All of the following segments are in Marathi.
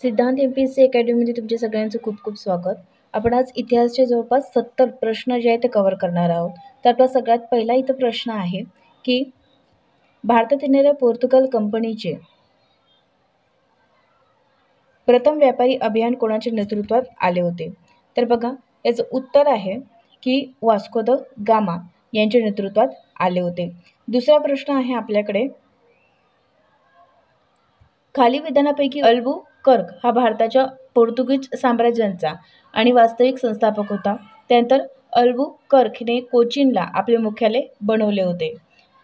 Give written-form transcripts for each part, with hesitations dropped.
सिद्धांत MPSC अकॅडमीमध्ये तुमच्या सगळ्यांचं खूप खूप स्वागत. आपण आज इतिहासचे जवळपास 70 प्रश्न जे आहेत ते कव्हर करणार आहोत. तर आपला सगळ्यात पहिला इथं प्रश्न आहे की भारतात येणाऱ्या पोर्तुगल कंपनीचे प्रथम व्यापारी अभियान कोणाच्या नेतृत्वात आले होते? तर बघा, याचं उत्तर आहे की वास्को द गामा यांच्या नेतृत्वात आले होते. दुसरा प्रश्न आहे आपल्याकडे, खाली विधानापैकी अल्बुकर्क हा भारताच्या पोर्तुगीज साम्राज्याचा आणि वास्तविक संस्थापक होता. त्यानंतर अल्बुकर्कने कोचीनला आपले मुख्यालय बनवले होते.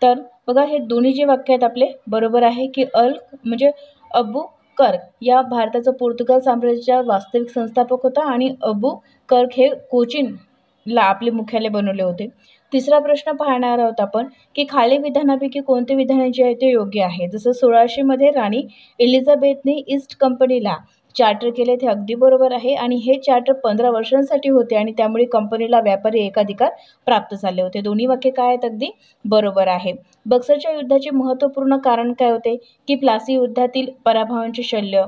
तर बघा, हे दोन्ही जे वाक्य आहेत आपले बरोबर आहे की अल्बुकर्क या भारताचा पोर्तुगाल साम्राज्याचा वास्तविक संस्थापक होता आणि अल्बुकर्क हे कोचीनला आपले मुख्यालय बनवले होते. तिसरा प्रश्न पाहणार आहोत आपण की खालील विधानापैकी कोणते विधान जे आहे ते योग्य आहे? जसं 1600 मध्ये राणी एलिझाबेथने ईस्ट कंपनीला चार्टर केले, ते अगदी बरोबर आहे. आणि हे चार्टर 15 वर्षांसाठी होते आणि त्यामुळे कंपनीला व्यापारी एकाधिकार प्राप्त झाले होते. दोन्ही वाक्य काय आहेत? अगदी बरोबर आहे. बक्सरच्या युद्धाचे महत्त्वपूर्ण कारण काय होते? की प्लासी युद्धातील पराभवांचे शल्य,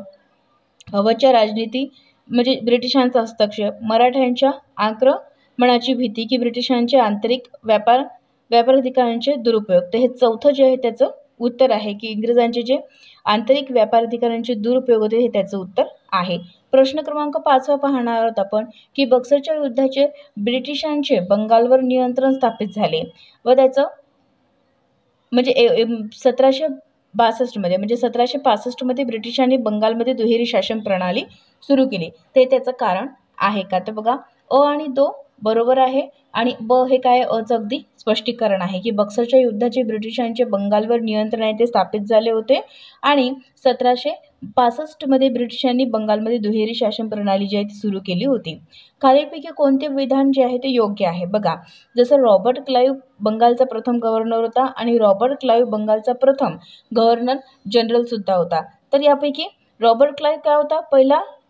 अवधच्या राजनीती म्हणजे ब्रिटिशांचा हस्तक्षेप, मराठ्यांच्या आक्रमणाची भीती की ब्रिटिशांचे आंतरिक व्यापार अधिकारांचे दुरुपयोग. तर हे चौथं जे आहे त्याचं उत्तर आहे की इंग्रजांचे जे आंतरिक व्यापार अधिकारांचे दुरुपयोग होते हे त्याचं उत्तर आहे. प्रश्न क्रमांक 5 पाहणार आहोत आपण की बक्सरच्या युद्धाचे ब्रिटिशांचे बंगालवर नियंत्रण स्थापित झाले व त्याचं म्हणजे 1762 मध्ये म्हणजे 1765 मध्ये ब्रिटिशांनी बंगालमध्ये दुहेरी शासन प्रणाली सुरू केली. ते त्याचं कारण आहे का? तर बघा, अ आणि दो बरोबर आहे आणि ब हे काय अचं अगदी स्पष्टीकरण आहे की बक्सरच्या युद्धाचे ब्रिटिशांचे बंगालवर नियंत्रण आहे ते स्थापित झाले होते आणि 1765 मध्ये ब्रिटिशांनी बंगालमध्ये दुहेरी शासन प्रणाली जी आहे ती सुरू केली होती. खालीलपैकी कोणते विधान जे आहे ते योग्य आहे? बघा, जसं रॉबर्ट क्लाइव्ह बंगालचा प्रथम गव्हर्नर होता आणि रॉबर्ट क्लाइव्ह बंगालचा प्रथम गव्हर्नर जनरल सुद्धा होता. तर यापैकी रॉबर्ट क्लाइव्ह काय होता?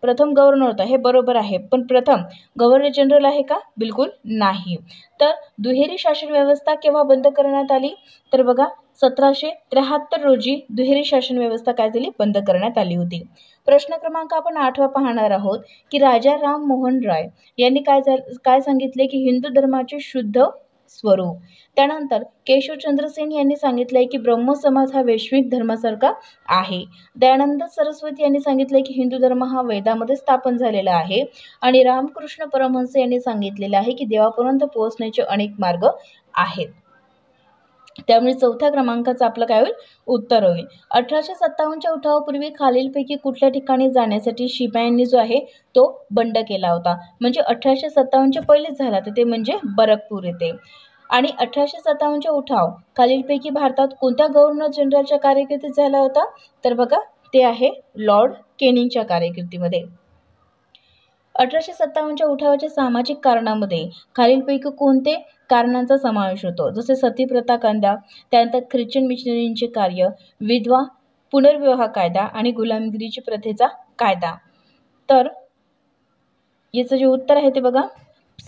प्रथम गव्हर्नर होता, हे बरोबर आहे. पण प्रथम गव्हर्नर जनरल आहे का? बिलकुल नाही. तर दुहेरी शासन व्यवस्था केव्हा बंद करण्यात आली? तर बघा, 1773 रोजी दुहेरी शासन व्यवस्था काय झाली? बंद करण्यात आली होती. प्रश्न क्रमांक आपण 8 पाहणार आहोत की राजा राम मोहन राय यांनी काय सांगितले की हिंदू धर्माचे शुद्ध स्वरूप. त्यानंतर केशवचंद्र सेन यांनी सांगितलंय की ब्रह्म समाज हा वैश्विक धर्मासारखा आहे. दयानंद सरस्वती यांनी सांगितलंय की हिंदू धर्म हा वेदामध्ये स्थापन झालेला आहे आणि रामकृष्ण परमहंस यांनी सांगितलेलं आहे की देवापर्यंत पोहोचण्याचे अनेक मार्ग आहेत. त्यामुळे चौथ्या क्रमांकाचं आपलं काय होईल? उत्तर होईल. 1857च्या उठावापूर्वी खालीलपैकी कुठल्या ठिकाणी जाण्यासाठी शिपायांनी जो आहे तो बंड केला होता? म्हणजे 1857च्या पहिलेच झाला तर ते म्हणजे बरकपूर येथे. आणि 1857चा उठाव खालीलपैकी भारतात कोणत्या गव्हर्नर जनरलच्या कारकिर्दीत झाला होता? तर बघा, ते आहे लॉर्ड केनिंगच्या कारकिर्दीमध्ये. 1857च्या उठावाच्या सामाजिक कारणामध्ये खालीलपैकी कोणते कारणांचा समावेश होतो? जसे सतीप्रथा कायदा, त्यानंतर ख्रिश्चन मिशनरींचे कार्य, विधवा पुनर्विवाह कायदा आणि गुलामगिरीची प्रथेचा कायदा. तर याचं जे उत्तर आहे ते बघा,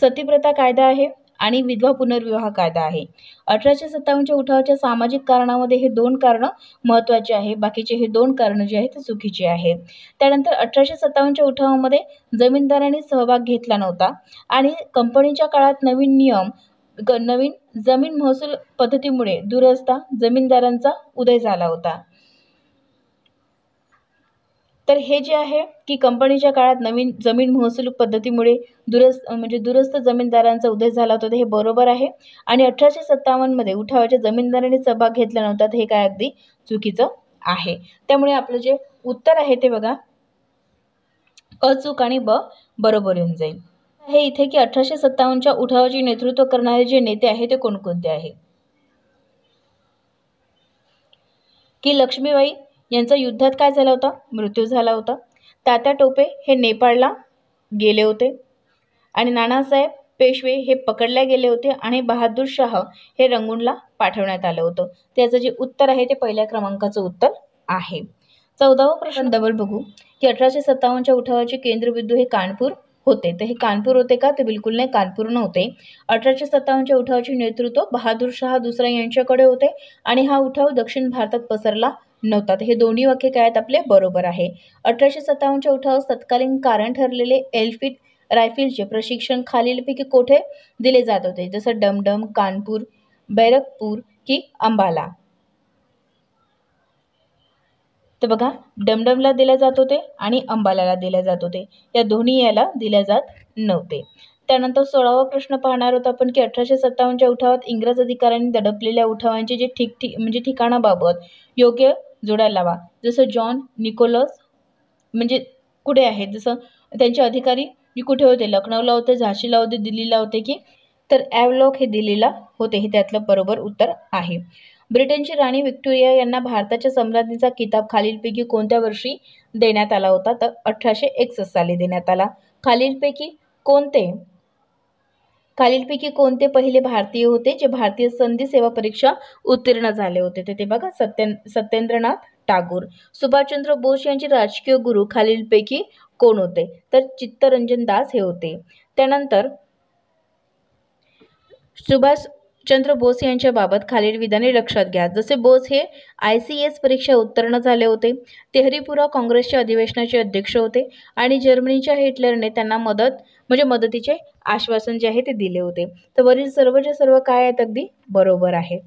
सतीप्रथा कायदा आहे आणि विधवा पुनर्विवाह कायदा आहे. 1857च्या उठावाच्या सामाजिक कारणामध्ये हे 2 कारणं महत्त्वाचे आहे, बाकीचे हे 2 कारणं जे आहेत ते चुकीचे आहेत. त्यानंतर 1857च्या उठावामध्ये जमीनदारांनी सहभाग घेतला नव्हता आणि कंपनीच्या काळात नवीन जमीन महसूल पद्धतीमुळे दूरस्थ जमीनदारांचा उदय झाला होता. तर हे जे आहे की कंपनीच्या काळात नवीन जमीन महसूल पद्धतीमुळे दूरस्थ जमीनदारांचा उदय झाला होता, हे बरोबर आहे. आणि 1857 मध्ये उठावाच्या जमीनदारांनी सहभाग घेतला नव्हता, हे काय अगदी चुकीचं आहे. त्यामुळे आपलं जे उत्तर आहे ते बघा, अचूक आणि ब बरोबर येऊन जाईल. हे इथे की 1857च्या उठावाचे नेतृत्व करणारे जे नेते आहेत ते कोणकोणते आहे? की लक्ष्मीबाई यांचा युद्धात काय झाला होता? मृत्यू झाला होता. तात्या टोपे हे नेपाळला गेले होते आणि नानासाहेब पेशवे हे पकडले गेले होते आणि बहादूर शाह हे रंगूनला पाठवण्यात आलं होतं. त्याचं जे उत्तर आहे ते पहिल्या क्रमांकाचं उत्तर आहे. 14वा प्रश्न डबल बघू की 1857च्या उठावाचे केंद्रबिंदू हे कानपूर होते. तर हे कानपूर होते का? ते बिलकुल नाही, कानपूर नव्हते. 1857च्या उठावाचे नेतृत्व बहादूर शाह दुसरा यांच्याकडे होते आणि हा उठाव दक्षिण भारतात पसरला नव्हता. तर हे दोन्ही वाक्य काय आहेत आपले बरोबर आहे. 1857च्या उठावास तत्कालीन कारण ठरलेले एल्फिट रायफलचे प्रशिक्षण खालीलपैकी कोठे दिले जात होते, जसं डमडम, कानपूर, बैरकपूर की अंबाला. तर बघा, डमडमला दिले जात होते आणि अंबालाला दिले जात होते, या दोन्ही याला दिले जात नव्हते. त्यानंतर 16वा प्रश्न पाहणार आहोत आपण की 1857च्या उठावात इंग्रज अधिकाऱ्यांनी दडपलेल्या उठावांचे जे म्हणजे ठिकाणाबाबत योग्य जोडायला लावा, जसं जॉन निकोलस म्हणजे कुठे आहेत, जसं त्यांचे अधिकारी कुठे होते, लखनौला होते, झाशीला होते, दिल्लीला होते की, तर ॲवलॉक हे दिल्लीला होते, हे त्यातलं बरोबर उत्तर आहे. ब्रिटनची राणी व्हिक्टोरिया यांना भारताच्या सम्राज्ञीचा किताब खालीलपैकी कोणत्या वर्षी देण्यात आला होता, तर 1861 साली देण्यात आला. खालीलपैकी कोणते पहिले भारतीय होते जे भारतीय संधी सेवा परीक्षा उत्तीर्ण झाले होते, ते बघा सत्येंद्रनाथ टागोर. सुभाषचंद्र बोस यांचे राजकीय गुरु खालीलपैकी कोण होते, तर चित्तरंजन दास हे होते. त्यानंतर सुभाषचंद्र बोस यांच्या बाबत खालील विधाने लक्षात घ्या, जसे बोस हे ICS परीक्षा उत्तीर्ण झाले होते, तेहरीपुरा काँग्रेसच्या अधिवेशनाचे अध्यक्ष होते आणि जर्मनीच्या हिटलरने त्यांना मदतीचे आश्वासन जे आहे ते दिले होते. तर वरील सर्वच्या सर्व काय आहेत अगदी बरोबर आहे.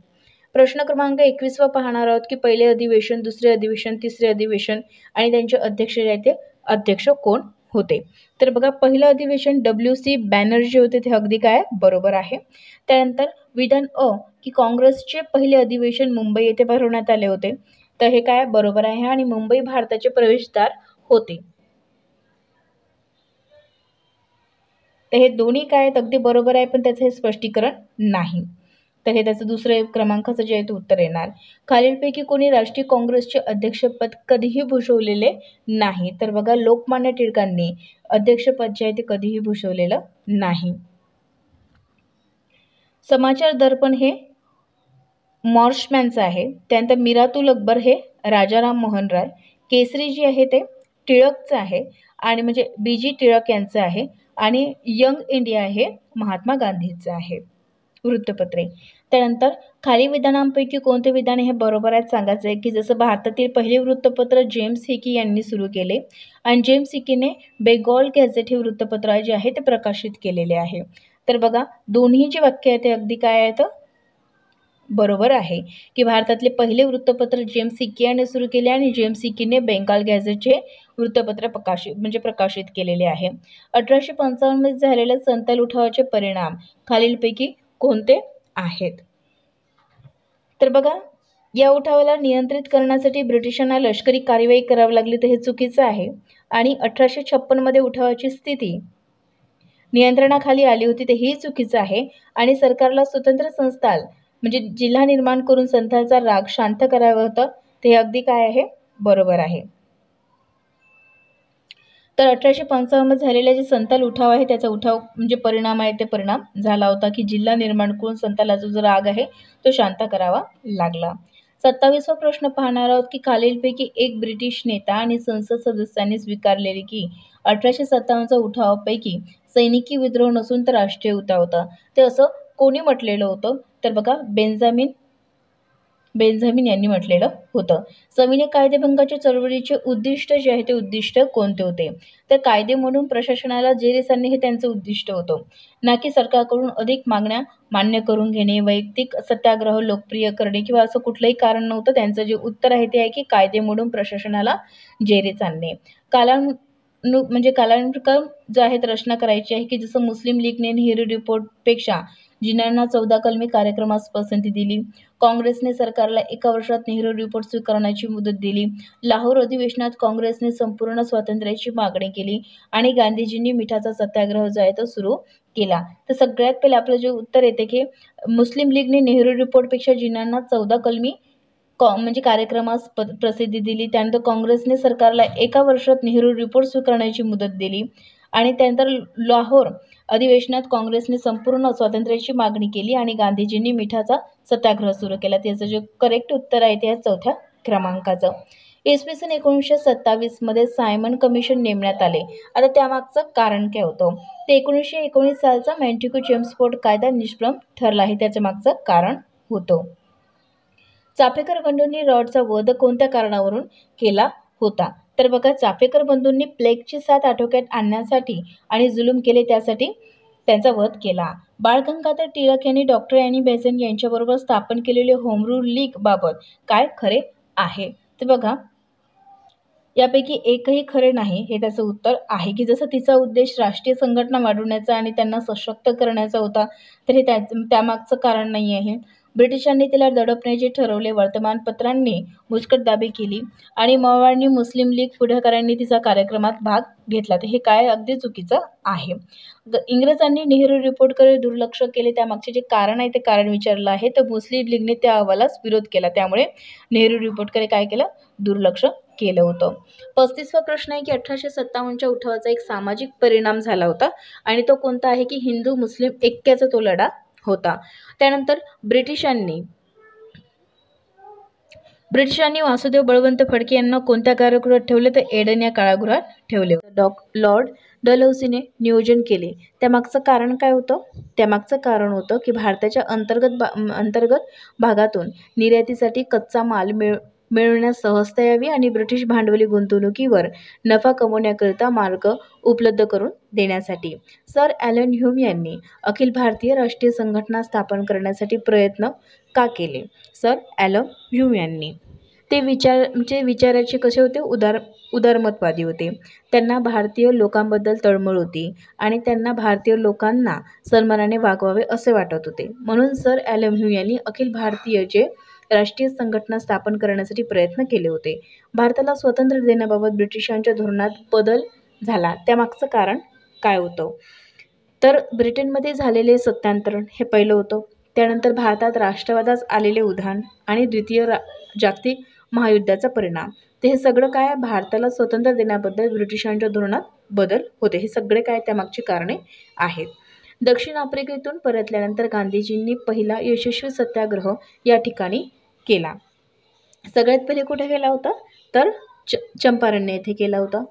प्रश्न क्रमांक 21 पाहणार आहोत की पहिले अधिवेशन, दुसरे अधिवेशन, तिसरे अधिवेशन आणि त्यांचे अध्यक्ष जे आहेत ते अध्यक्ष कोण होते. तर बघा, पहिलं अधिवेशन WC बॅनर्जी होते, ते अगदी काय बरोबर आहे. त्यानंतर विधान की काँग्रेसचे पहिले अधिवेशन मुंबई येथे भरवण्यात आले होते, तर हे काय बरोबर आहे आणि मुंबई भारताचे प्रवेशद्वार होते. तर हे दोन्ही काय आहेत अगदी बरोबर आहे, पण त्याचं हे स्पष्टीकरण नाही. तर हे त्याचं दुसरं क्रमांकाचं जे आहे ते उत्तर येणार. खालीलपैकी कोणी राष्ट्रीय काँग्रेसचे अध्यक्षपद कधीही भूषवलेले नाही, तर बघा, लोकमान्य टिळकांनी अध्यक्षपद जे आहे ते कधीही भूषवलेलं नाही. समाचार दर्पण हे मॉर्शमॅनचं आहे. त्यानंतर मिरातुल अकबर हे राजाराम मोहन राय. केसरी जे आहे ते टिळकचं आहे आणि म्हणजे BG टिळक यांचं आहे आणि यंग इंडिया हे महात्मा गांधीचं आहे वृत्तपत्रे. त्यानंतर खाली विधानांपैकी कोणते विधान हे बरोबर आहे सांगायचं आहे की, जसं भारतातील पहिले वृत्तपत्र जेम्स हिकी यांनी सुरू केले आणि जेम्स हिकीने बेंगॉल गॅझेट हे वृत्तपत्र जे आहे ते प्रकाशित केलेले आहे. तर बघा, दोन्ही जे वाक्य आहेत ते अगदी काय आहेत बरोबर आहे की भारतातले पहिले वृत्तपत्र जेम्स हिकी यांनी सुरू केले आणि जेम्स हिकीने बेंगाल गॅझेटचे वृत्तपत्र प्रकाशित केलेले आहे. 1855 मध्ये झालेल्या संथाल उठावाचे परिणाम खालीलपैकी कोणते आहेत, तर बघा, या उठावाला नियंत्रित करण्यासाठी ब्रिटिशांना लष्करी कार्यवाही करावी लागली, तर हे चुकीचं आहे. आणि 1856 मध्ये उठावाची स्थिती नियंत्रणाखाली आली होती, ते ही चुकीचं आहे. आणि सरकारला स्वतंत्र संस्थाल म्हणजे जिल्हा निर्माण करून संथालचा राग शांत करावा होता, ते अगदी काय आहे बरोबर आहे. तर 1855 मध्ये झालेला जे संथाल उठाव आहे त्याचा म्हणजे परिणाम आहे, ते परिणाम झाला होता की जिल्हा निर्माण करून संथालाचा जो राग आहे तो शांत करावा लागला. 27वा प्रश्न पाहणार आहोत की खालीलपैकी एक ब्रिटिश नेता आणि संसद सदस्यांनी स्वीकारलेली की 1857चा उठावापैकी सैनिकी विद्रोह नसून तर राष्ट्रीय उठाव होता, ते असं कोणी म्हटलेलं होतं, तर बघा, बेंझामिन यांनी म्हटलेलं होतं. सविनय कायदेभंगाच्या चळवळीचे उद्दिष्ट जे आहे ते उद्दिष्ट कोणते होते, तर कायदे म्हणून प्रशासनाला जेरीस आणणे हे त्यांचं उद्दिष्ट होतं, ना की सरकारकडून अधिक मागण्या मान्य करून घेणे, वैयक्तिक सत्याग्रह लोकप्रिय करणे किंवा असं कुठलंही कारण नव्हतं. त्यांचं जे उत्तर आहे ते आहे की कायदे म्हणून प्रशासनाला जेरीस आणणे. कालानुक्रम जो आहे रचना करायची आहे की जसं मुस्लिम लीगने नेहरू रिपोर्टपेक्षा जिन्नांना 14 कलमी कार्यक्रमास पसंती दिली. काँग्रेसने सरकारला 1 वर्षात नेहरू रिपोर्ट स्वीकारण्याची मुदत दिली. लाहोर अधिवेशनात काँग्रेसने संपूर्ण स्वातंत्र्याची मागणी केली आणि गांधीजींनी मिठाचा सत्याग्रह जो आहे तो सुरू केला. तर सगळ्यात पहिले आपलं जे उत्तर येते की मुस्लिम लीगने नेहरू रिपोर्टपेक्षा जिन्नांना 14 कलमी म्हणजे कार्यक्रमास प्रसिद्धी दिली. त्यानंतर काँग्रेसने सरकारला 1 वर्षात नेहरू रिपोर्ट स्वीकारण्याची मुदत दिली आणि त्यानंतर लाहोर अधिवेशनात काँग्रेसने संपूर्ण स्वातंत्र्याची मागणी केली आणि गांधीजींनी मिठाचा सत्याग्रह सुरू केला. त्याचं जे करेक्ट उत्तर आहे ते 4थ्या क्रमांकाचं. इसवी सन 1927 मध्ये सायमन कमिशन नेमण्यात आले. आता त्यामागचं कारण काय होतं, ते 1919 सालचा मॅन्टेग्यू जेम्स फोर्ड कायदा निष्प्रभ ठरला आहे, त्याच्या मागचं कारण होतं. चाफेकर बंधूंनी रॉडचा वध कोणत्या कारणावरून केला होता? तर बघा, चाफेकर बंधूंनी प्लेगची साथ आटोक्यात आणण्यासाठी आणि जुलूम केले त्यासाठी त्यांचा वध केला. बाळ गंगाधर टिळक यांनी डॉक्टर ॲनी बेझंट यांच्याबरोबर स्थापन केलेले होम रूल लीग बाबत काय खरे आहे? तर बघा, यापैकी एकही खरे नाही हे त्याचं उत्तर आहे, की जसं तिचा उद्देश राष्ट्रीय संघटना वाढवण्याचा आणि त्यांना सशक्त करण्याचा होता, तर हे त्यामागचं कारण नाही आहे. ब्रिटिशांनी तिला दडपण्याचे ठरवले, वर्तमानपत्रांनी मुस्कटदाबी केली आणि मवाळणी मुस्लिम लीग पुढाकारांनी तिचा कार्यक्रमात भाग घेतला, तर हे काय अगदी चुकीचं आहे. इंग्रजांनी नेहरू रिपोर्टकडे दुर्लक्ष केले, त्यामागचे जे कारण आहे ते कारण विचारलं आहे. तर मुस्लिम लीगने त्या अहवालास विरोध केला, त्यामुळे नेहरू रिपोर्टकडे काय केलं? दुर्लक्ष केलं होतं. 35वा प्रश्न आहे की 1857च्या उठावाचा एक सामाजिक परिणाम झाला होता आणि तो कोणता आहे? की हिंदू मुस्लिम ऐक्याचा तो लढा होता. त्यानंतर ब्रिटिशांनी वासुदेव बळवंत फडके यांना कोणत्या कारागृहात ठेवले? तर एडन या कारागृहात ठेवले. लॉर्ड डलहौसीने नियोजन केले, त्यामागचं कारण काय होतं? त्यामागचं कारण होतं की भारताच्या अंतर्गत भागातून निर्यातीसाठी कच्चा माल मिळवण्यास सहजता यावी आणि ब्रिटिश भांडवली गुंतवणुकीवर नफा कमवण्याकरिता मार्ग उपलब्ध करून देण्यासाठी. सर ॲलन ह्यूम यांनी अखिल भारतीय राष्ट्रीय संघटना स्थापन करण्यासाठी प्रयत्न का केले? सर ॲलन ह्यूम यांनी ते विचाराचे कसे होते? उदारमतवादी होते. त्यांना भारतीय लोकांबद्दल तळमळ होती आणि त्यांना भारतीय लोकांना सन्मानाने वागवावे असे वाटत होते. म्हणून सर ॲलन ह्यूम यांनी अखिल भारतीय राष्ट्रीय संघटना स्थापन करण्यासाठी प्रयत्न केले होते. भारताला स्वातंत्र्य देण्याबाबत ब्रिटिशांच्या धोरणात बदल झाला, त्यामागचं कारण काय होतं? तर ब्रिटनमध्ये झालेले सत्तांतरण हे पहिलं होतं. त्यानंतर भारतात राष्ट्रवादास आलेले उधाण आणि द्वितीय जागतिक महायुद्धाचा परिणाम, तर हे सगळं काय? भारताला स्वातंत्र्य देण्याबद्दल ब्रिटिशांच्या धोरणात बदल होते. हे सगळे काय? त्यामागची कारणे आहेत. दक्षिण आफ्रिकेतून परतल्यानंतर गांधीजींनी पहिला यशस्वी सत्याग्रह या ठिकाणी केला. सगळ्यात पहिले कुठे केला होता? तर चंपारण्य येथे केला होता.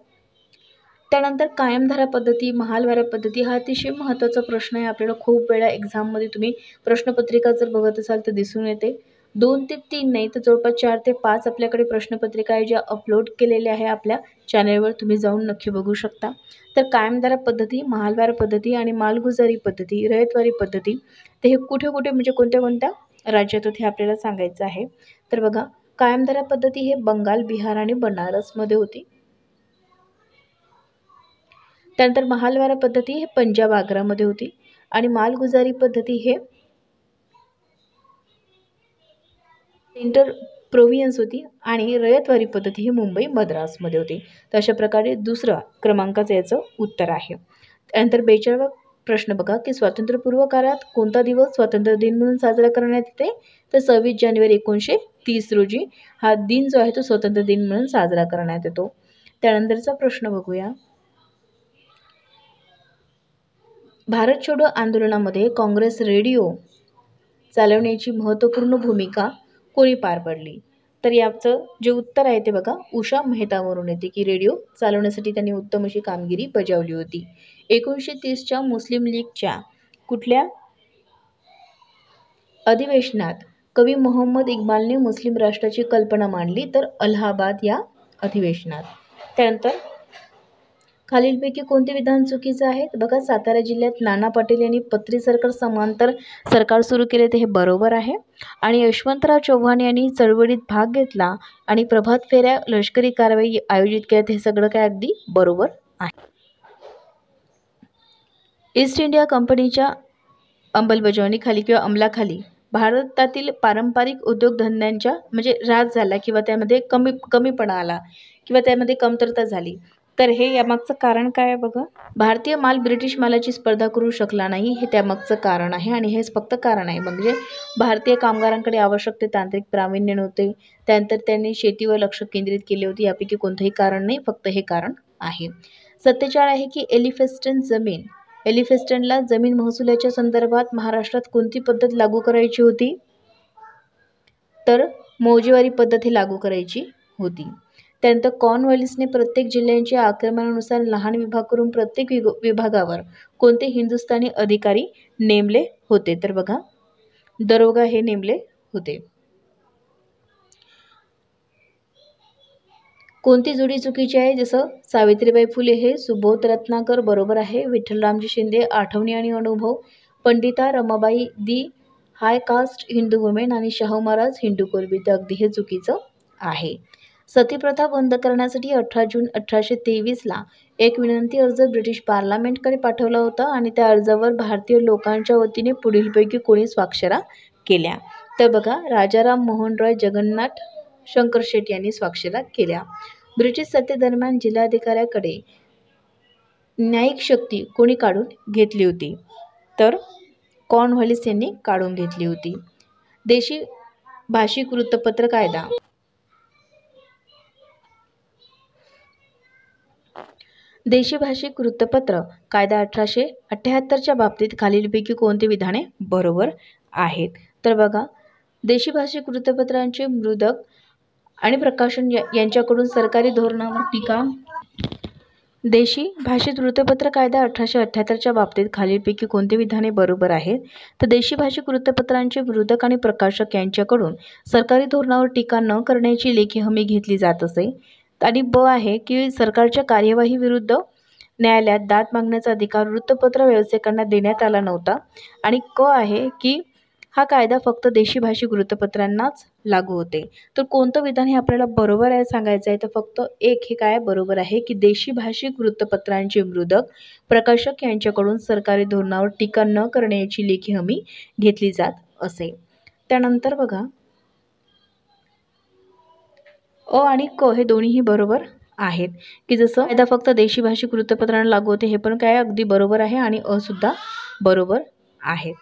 त्यानंतर कायमधारा पद्धती, महालवारा पद्धती हा अतिशय महत्त्वाचा प्रश्न आहे. आपल्याला खूप वेळा एक्झाममध्ये तुम्ही प्रश्नपत्रिका जर बघत असाल तर दिसून येते. 2 ते 3 नाही तर जवळपास 4 ते 5 आपल्याकडे प्रश्नपत्रिका आहे, ज्या अपलोड केलेल्या आहे आपल्या चॅनलवर, तुम्ही जाऊन नक्की बघू शकता. तर कायमधारा पद्धती, महालवारा पद्धती आणि मालगुजारी पद्धती, रयतवारी पद्धती, तर हे कुठे कुठे म्हणजे कोणत्या कोणत्या राज्यात होते हे आपल्याला सांगायचं आहे. तर बघा, कायमधारा पद्धती हे बंगाल, बिहार आणि बनारसमध्ये होती. त्यानंतर महालवारा पद्धती हे पंजाब, आग्रामध्ये होती आणि मालगुजारी पद्धती हे इंटर प्रोव्हियन्स होती आणि रयतवारी पद्धती ही मुंबई, मद्रासमध्ये होती. तर अशा प्रकारे दुसरा क्रमांकाचं याचं उत्तर आहे. त्यानंतर 42वा प्रश्न बघा की स्वातंत्र्यपूर्व काळात कोणता दिवस स्वातंत्र्य दिन म्हणून साजरा करण्यात येते? तर 26 जानेवारी 1930 रोजी हा दिन जो आहे तो स्वातंत्र्य दिन म्हणून साजरा करण्यात येतो. त्यानंतरचा प्रश्न बघूया. भारत छोडो आंदोलनामध्ये काँग्रेस रेडिओ चालवण्याची महत्त्वपूर्ण भूमिका कोणी पार पडली? तर याचं जे उत्तर आहे ते बघा, उषा मेहतावरून येते की रेडिओ चालवण्यासाठी त्यांनी उत्तम अशी कामगिरी बजावली होती. 1930च्या मुस्लिम लीगच्या कुठल्या अधिवेशनात कवी मोहम्मद इक्बालने मुस्लिम राष्ट्राची कल्पना मांडली? तर अलाहाबाद या अधिवेशनात. त्यानंतर खालीलपैकी कोणते विधान चुकीचं आहे? बघा, सातारा जिल्ह्यात नाना पाटील यांनी पत्री सरकार समांतर सरकार सुरू केले, ते हे बरोबर आहे. आणि यशवंतराव चव्हाण यांनी चळवळीत भाग घेतला आणि प्रभात फेऱ्या, लष्करी कारवाई आयोजित केल्यात, हे सगळं काय अगदी बरोबर आहे. ईस्ट इंडिया कंपनीच्या अंमलबजावणीखाली किंवा अंमलाखाली भारतातील पारंपरिक उद्योगधंद्यांच्या म्हणजे ऱ्हास झाला किंवा त्यामध्ये कमीपणा आला किंवा त्यामध्ये कमतरता झाली, तर हे यामागचं कारण काय आहे? बघा, भारतीय माल ब्रिटिश मालाची स्पर्धा करू शकला नाही, हे त्यामागचं कारण आहे आणि हेच फक्त कारण आहे. म्हणजे भारतीय कामगारांकडे आवश्यक ते तांत्रिक प्रावीण्य नव्हते. त्यानंतर त्यांनी शेतीवर लक्ष केंद्रित केले होते. यापैकी कोणतंही कारण नाही, फक्त हे कारण आहे. 47 आहे की एलिफेस्टनला जमीन महसुलाच्या संदर्भात महाराष्ट्रात कोणती पद्धत लागू करायची होती? तर मौजेवारी पद्धत ही लागू करायची होती. त्यानंतर कॉर्नवॉलिसने प्रत्येक जिल्ह्यांच्या आक्रमणानुसार लहान विभाग करून प्रत्येक विभागावर कोणते हिंदुस्थानी अधिकारी नेमले होते? तर बघा, दरोगा हे नेमले होते. कोणती जोडी चुकीची आहे? जसं सावित्रीबाई फुले हे सुबोध रत्नाकर बरोबर आहे. विठ्ठलरामजी शिंदे आठवणी आणि अनुभव. पंडिता रमाबाई दी हाय कास्ट हिंदू वुमेन आणि शाहू महाराज हिंदू कुळबी, तर अगदी हे चुकीचं आहे. सतीप्रथा बंद करण्यासाठी 18 जून 1823ला एक विनंती अर्ज ब्रिटिश पार्लमेंटकडे पाठवला होता आणि त्या अर्जावर भारतीय लोकांच्या वतीने पुढीलपैकी कोणी स्वाक्षऱ्या केल्या? तर बघा, राजाराम मोहन रॉय जगन्नाथ शंकर शेट यांनी स्वाक्षऱ्या केल्या. ब्रिटिश सत्तेदरम्यान जिल्हाधिकाऱ्याकडे न्यायिक शक्ती कोणी काढून घेतली होती? तर कॉर्नवालिस यांनी काढून घेतली होती. देशी भाषिक वृत्तपत्र कायदा. देशी भाषिक वृत्तपत्र कायदा 1878च्या बाबतीत खालीलपैकी कोणती विधाने बरोबर आहेत? तर बघा, देशी भाषिक वृत्तपत्रांचे मुद्रक आणि प्रकाशन यांच्याकडून सरकारी धोरणावर टीका. देशी भाषित वृत्तपत्र कायदा 1878च्या बाबतीत खालीलपैकी कोणती विधाने बरोबर आहेत? तर देशी भाषिक वृत्तपत्रांचे मुद्रक आणि प्रकाशक यांच्याकडून सरकारी धोरणावर टीका न करण्याची लेखी हमी घेतली जात असे. आणि ब आहे की सरकारच्या कार्यवाही विरुद्ध न्यायालयात दाद मागण्याचा अधिकार वृत्तपत्र व्यावसायिकांना देण्यात आला नव्हता. आणि क आहे की हा कायदा फक्त देशी भाषिक वृत्तपत्रांनाच लागू होते. तर कोणतं विधान हे आपल्याला बरोबर आहे सांगायचं आहे, तर फक्त एक हे काय बरोबर आहे की देशी भाषिक वृत्तपत्रांचे मुद्रक प्रकाशक यांच्याकडून सरकारी धोरणावर टीका न करण्याची लेखी हमी घेतली जात असे. त्यानंतर बघा, अ आणि क हे दोन्हीही बरोबर आहेत की जसं कायदा फक्त देशी भाषिक वृत्तपत्रांना लागू होते, हे पण काय अगदी बरोबर आहे आणि अ सुद्धा बरोबर आहेत.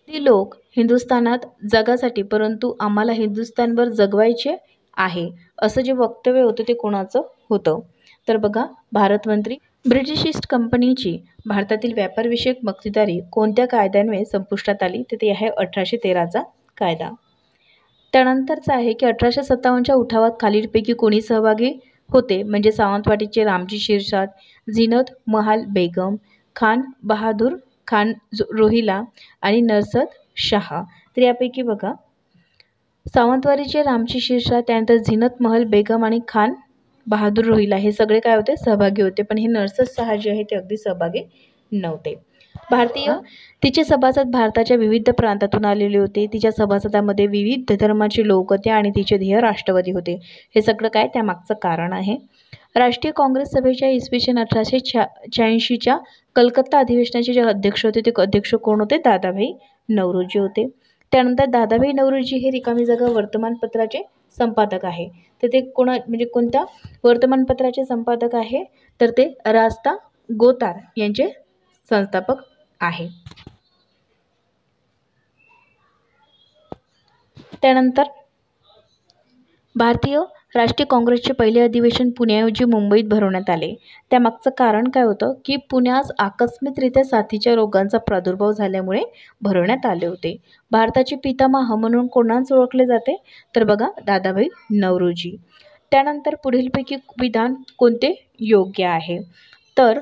ती लोक हिंदुस्थानात जगासाठी परंतु आम्हाला हिंदुस्थानभर जगवायचे आहे, असं जे वक्तव्य होतं ते कोणाचं होतं? तर बघा, भारत मंत्री. ब्रिटिश ईस्ट कंपनीची भारतातील व्यापारविषयक मक्तेदारी कोणत्या कायद्यान्वये संपुष्टात आली? तर ते आहे 1813चा कायदा. त्यानंतरचा आहे की 1857च्या उठावात खालीलपैकी कोणी सहभागी होते? म्हणजे सावंतवाडीचे रामजी शिरसाट, झीनत महाल बेगम, खान बहादूर खान रोहिला आणि नरसद शाह. तर यापैकी बघा, सावंतवाडीचे रामजी शिरसाट, त्यानंतर झीनत महल बेगम आणि खान बहादूर रोहिला हे सगळे काय होते? सहभागी होते. पण हे नरसद शाह जे आहे ते अगदी सहभागी नव्हते. भारतीय तिचे सभासद भारताच्या विविध प्रांतातून आलेले होते. तिच्या सभासदांमध्ये विविध धर्माचे लोक होते आणि तिचे ध्येय राष्ट्रवादी होते. हे सगळं काय त्यामागचं कारण आहे. राष्ट्रीय काँग्रेस सभेच्या इसवी सन 1886च्या कलकत्ता अधिवेशनाचे जे अध्यक्ष होते ते अध्यक्ष कोण होते? दादाभाई नौरोजी होते. त्यानंतर दादाभाई नौरोजी हे रिकामी जागा वर्तमानपत्राचे संपादक आहे. तर ते म्हणजे कोणत्या वर्तमानपत्राचे संपादक आहे? तर ते रास्ता गोतार यांचे संस्थापक आहे. त्यानंतर भारतीय राष्ट्रीय काँग्रेसचे पहिले अधिवेशन पुण्याऐवजी मुंबईत भरवण्यात आले. त्यामागचं कारण काय होतं की पुण्यास आकस्मिकरित्या साथीच्या रोगांचा प्रादुर्भाव झाल्यामुळे भरवण्यात आले होते. भारताचे पितामह म्हणून कोणास ओळखले जाते? तर बघा, दादाभाई नौरोजी. त्यानंतर पुढीलपैकी विधान कोणते योग्य आहे? तर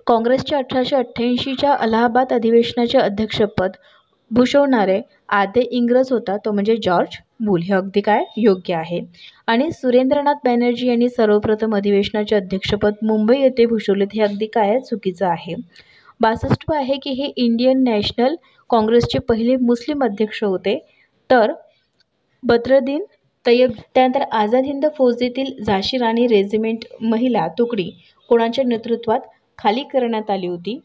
काँग्रेसच्या 1888च्या अलाहाबाद अधिवेशनाचे अध्यक्षपद भूषवणारे आद्य इंग्रज होता तो म्हणजे जॉर्ज मूल. हे अगदी काय योग्य आहे. आणि सुरेंद्रनाथ बॅनर्जी यांनी सर्वप्रथम अधिवेशनाचे अध्यक्षपद मुंबई येथे भूषवले. हे अगदी काय चुकीचं आहे. 62 आहे की हे इंडियन नॅशनल काँग्रेसचे पहिले मुस्लिम अध्यक्ष होते. तर बद्रुद्दीन तय्यब. त्यानंतर आझाद हिंद फौजेतील झाशी राणी रेजिमेंट महिला तुकडी कोणाच्या नेतृत्वात खाली करण्यात आली होती?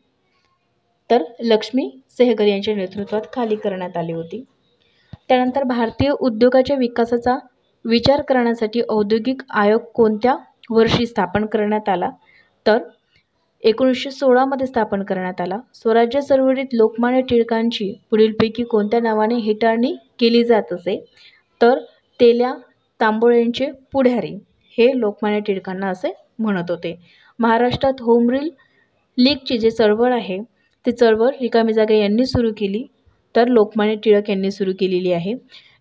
तर लक्ष्मी सेहगर यांच्या नेतृत्वात खाली करण्यात आली होती. त्यानंतर भारतीय उद्योगाच्या विकासाचा विचार करण्यासाठी औद्योगिक आयोग कोणत्या वर्षी स्थापन करण्यात आला? तर 1916 स्थापन करण्यात आला. स्वराज्य चळवळीत लोकमान्य टिळकांची पुढीलपैकी कोणत्या नावाने हेटाळणी केली जात असे? तर तेल्या तांबोळ्यांचे पुढारी हे लोकमान्य टिळकांना असे म्हणत होते. महाराष्ट्रात होम रूल लीगची जे चळवळ आहे ती चळवळ रिकामी जागा यांनी सुरू केली. तर लोकमान्य टिळक यांनी सुरू केलेली आहे.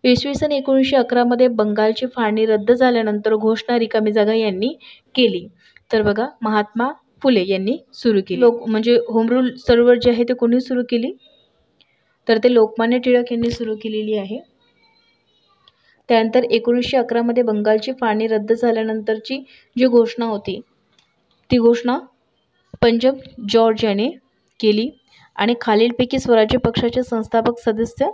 इसवी सन 1911 बंगालची फाळणी रद्द झाल्यानंतर घोषणा रिकामी जागा यांनी केली. तर बघा, महात्मा फुले यांनी सुरू केली. म्हणजे होम रूल चळवळ जी आहे ते कोणी सुरू केली? तर ते लोकमान्य टिळक यांनी सुरू केलेली आहे. त्यानंतर 1911मध्ये बंगालची फाळणी रद्द झाल्यानंतरची जी घोषणा होती ती घोषणा पंजाब जॉर्ज याने केली. आणि खालीलपैकी स्वराज्य पक्षाचे संस्थापक सदस्य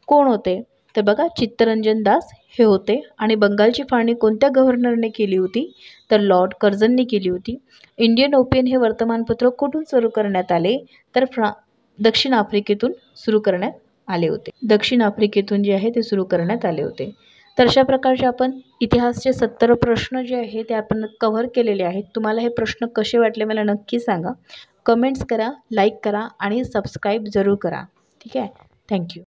कोण होते? तर बघा, चित्तरंजन दास हे होते. आणि बंगालची फाळणी कोणत्या गव्हर्नरने केली होती? तर लॉर्ड कर्झनने केली होती. इंडियन ओपिनियन हे वर्तमानपत्र कुठून सुरू करण्यात आले? तर दक्षिण आफ्रिकेतून सुरू करण्यात आले होते. दक्षिण आफ्रिकेतून जे आहे ते सुरू करण्यात आले होते. तर अशा प्रकारचे आपण इतिहासचे 70 प्रश्न जे आहे ते आपण कव्हर केलेले आहेत. तुम्हाला हे प्रश्न कसे वाटले मला नक्की सांगा. कमेंट्स करा, लाईक करा आणि सबस्क्राईब जरूर करा. ठीक आहे. थँक्यू.